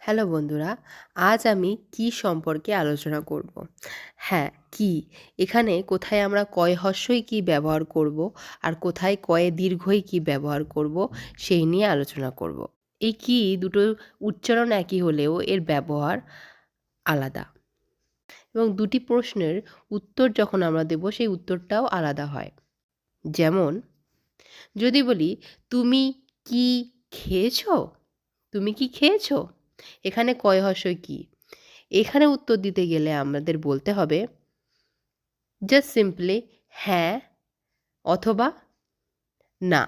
Hello বন্ধুরা, আজ আমি কি সম্পর্কে আলোচনা করব। হ্যাঁ, কি এখানে কোথায় আমরা কয় হ্রস্বই কি ব্যবহার করব আর কোথায় কয়ে দীর্ঘই কি ব্যবহার করব সেই নিয়ে আলোচনা করব। এই কি দুটো উচ্চারণ একই হলেও এর ব্যবহার আলাদা এবং দুটি প্রশ্নের উত্তর যখন আমরা দেব সেই উত্তরটাও আলাদা হয়। যেমন যদি বলি, "তুমি কি খেয়েছো?" তুমি কি খেয়েছো? এখানে কয় হর্সই কি? এখানে উত্তর দিতে গেলে আমাদের বলতে হবে জাস্ট সিম্পলি হ্যাঁ অথবা না।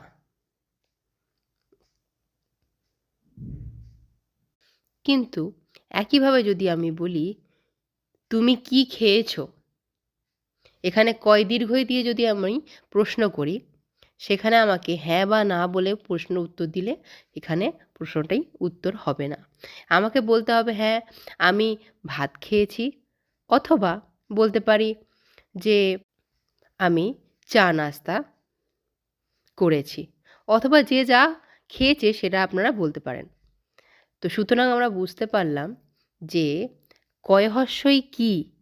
কিন্তু একইভাবে যদি আমি বলি, "তুমি কি খেয়েছো?" এখানে কয় দীর্ঘই দিয়ে যদি আমি প্রশ্ন করি, সেখানে আমাকে হ্যাঁ বা না বলে প্রশ্ন উত্তর দিলে এখানে প্রশ্নটাই উত্তর হবে না। আমাকে বলতে হবে হ্যাঁ, আমি ভাত খেয়েছি, অথবা বলতে পারি যে আমি চা নাস্তা করেছি, অথবা যে যা খেয়েছে সেটা আপনারা বলতে পারেন। তো সুতরাং আমরা বুঝতে পারলাম যে কয় হর্সই কি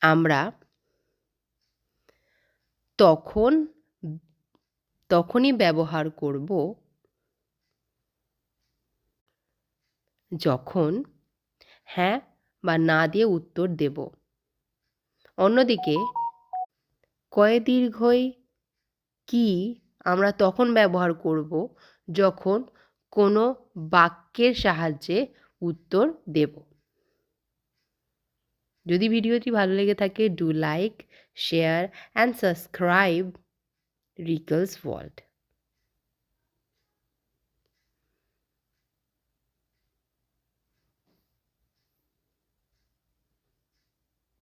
আমরা তখন তখনই ব্যবহার করব যখন হ্যাঁ বা না দিয়ে উত্তর দেব। অন্যদিকে কয়ে দীর্ঘই কি আমরা তখন ব্যবহার করব যখন কোনো বাক্যের সাহায্যে উত্তর দেব। যদি ভিডিওটি ভালো লেগে থাকে, do like, share and subscribe recalls world.